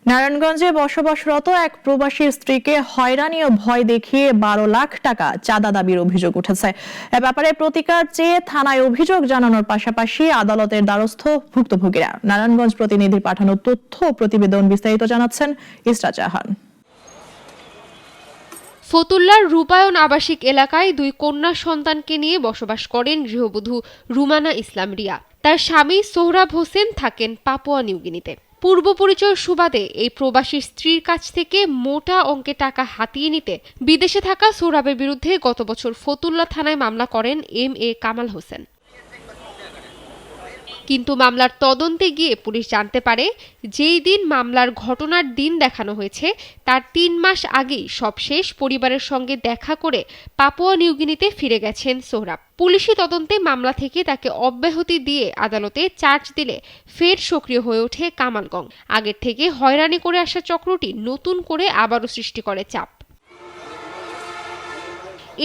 নারায়ণগঞ্জে বসবাসরত এক প্রবাসীর স্ত্রীকে হয়রানি ও ভয় দেখিয়ে 12 লাখ টাকা চাঁদা দাবির অভিযোগ উঠেছে। এ ব্যাপারে প্রতিকার চেয়ে থানায় অভিযোগ জানানোর পাশাপাশি আদালতের দ্বারস্থ ভুক্তভোগীরা। নারায়ণগঞ্জ প্রতিনিধির পাঠানো তথ্য প্রতিবেদন বিস্তারিত জানাচ্ছেন ইসরা জাহান। ফতুল্লার রূপায়ণ আবাসিক এলাকায় দুই কন্যা সন্তানকে নিয়ে বসবাস করেন গৃহবধূ রুমানা ইসলাম রিয়া। তার স্বামী সোহরাব হোসেন থাকেন পাপুয়া নিউগিনিতে। পূর্ব পরিচয় সুবাদে এই প্রবাসী স্ত্রীর কাছ থেকে মোটা অঙ্কে টাকা হাতিয়ে নিতে বিদেশে থাকা সোহরাবের বিরুদ্ধে গত বছর ফতুল্লা থানায় মামলা করেন MA কামাল হোসেন। কিন্তু মামলার তদন্তে গিয়ে পুলিশ জানতে পারে যেই দিন মামলার ঘটনার দিন দেখানো হয়েছে তার 3 মাস আগেই সব শেষ পরিবারের সঙ্গে দেখা করে পাপুয়া নিউগিনিতে ফিরে গেছেন সোহরাব। পুলিশি তদন্তে মামলা থেকে তাকে অব্যাহতি দিয়ে আদালতে চার্জ দিলে ফের সক্রিয় হয়ে ওঠে কামালগং। আগের থেকে হয়রানি করে আসা চক্রটি নতুন করে আবারও সৃষ্টি করে চাপ।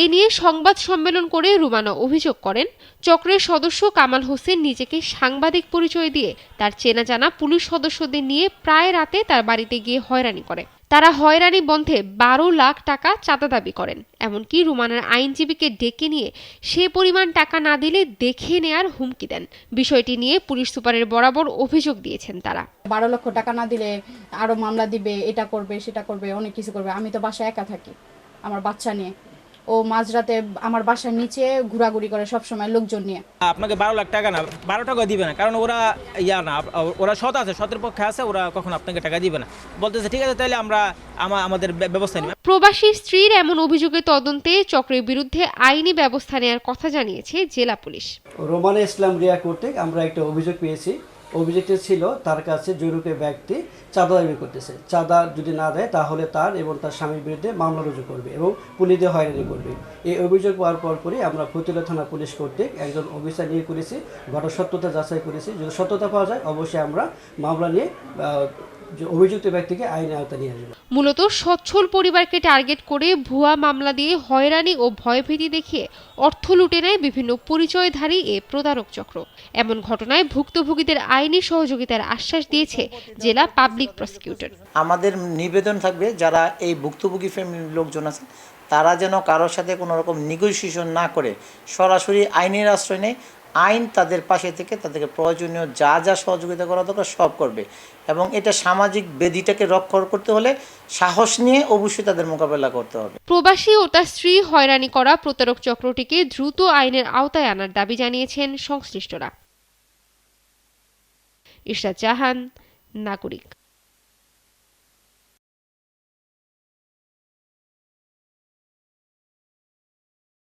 এ নিয়ে সংবাদ সম্মেলন করে রুমানা অভিযোগ করেন, চক্রের সদস্য কামাল হোসেন নিজেকে সাংবাদিক পরিচয় দিয়ে তার চেনা জানা পুলিশ সদস্যদের নিয়ে প্রায় রাতে তার বাড়িতে গিয়ে হয়রানি করে। তারা হয়রানি বন্ধে 12 লাখ টাকা চাঁদা দাবি করেন। এমনকি রুমানার আইনজীবীকে ডেকে নিয়ে সে পরিমাণ টাকা না দিলে দেখে নেয়ার হুমকি দেন। বিষয়টি নিয়ে পুলিশ সুপারের বরাবর অভিযোগ দিয়েছেন তারা। 12 লক্ষ টাকা না দিলে আরো মামলা দিবে, এটা করবে সেটা করবে, অনেক কিছু করবে। আমি তো বাসায় একা থাকি আমার বাচ্চা নিয়ে। ও মাঝরাতে আমার বাসার নিচে ঘোরাঘুরি করে সব সময় লোকজন নিয়ে। আপনাকে 12 লাখ টাকা না 12 টাকা দিবে না, কারণ ওরা ওরা সৎ আছে, সতের পক্ষে আছে, ওরা কখন আপনাকে টাকা দিবে না। বলতেছে ঠিক আছে, তাহলে আমরা আমাদের ব্যবস্থা নিব। প্রবাসী স্ত্রীর এমন অভিযোগের তদন্তে চক্রের বিরুদ্ধে আইনি ব্যবস্থা নেওয়ার কথা জানিয়েছে জেলা পুলিশ। রুমানা ইসলাম রিয়া কর্তৃক আমরা একটা অভিযোগ পেয়েছি। অভিযোগটি ছিল তার কাছে জরুরি ব্যক্তি চাঁদা দাবি করতেছে। চাঁদা যদি না দেয় তাহলে তার এবং তার স্বামীর বিরুদ্ধে মামলা রুজু করবে এবং পুলিশে হয়রানি করবে। এই অভিযোগ পাওয়ার পরপরই আমরা ফতুল্লা থানা পুলিশ কর্তৃক একজন অফিসার নিয়ে করেছি, ঘটনার সত্যতা যাচাই করেছি। যদি সত্যতা পাওয়া যায় অবশ্যই আমরা মামলা নিয়ে অভিযুক্ত ব্যক্তিকে আইনের আওতায় নিয়ে আসবো। মূলত সচ্ছল পরিবারকে টার্গেট করে ভুয়া মামলা দিয়ে হয়রানি ও ভয়ভীতি দেখিয়ে অর্থ লুটে নেয় বিভিন্ন পরিচয়ধারী এ প্রতারক চক্র। এমন ঘটনায় ভুক্তভোগীদের আইনি সহযোগিতার আশ্বাস দিয়েছে জেলা পাবলিক প্রসিকিউটর। আমাদের নিবেদন থাকবে যারা এই ভুক্তভোগী ফ্যামিলির লোকজন আছেন তারা যেন কারোর সাথে কোনো রকম নেগোসিয়েশন না করে সরাসরি আইনের আশ্রয় নেয়। আইন তাদের পাশে থেকে তাদেরকে প্রয়োজনীয় যা যা সহযোগিতা করা দরকার সব করবে এবং এটা সামাজিক বেদিটাকে রক্ষা করতে হলে সাহস নিয়ে অবশ্যই তাদের মোকাবেলা করতে হবে। প্রবাসী ও তার স্ত্রী হয়রানি করা প্রতারক চক্রটিকে দ্রুত আইনের আওতায় আনার দাবি জানিয়েছেন সংশ্লিষ্টরা। ইসরা জাহান, নাগরিক।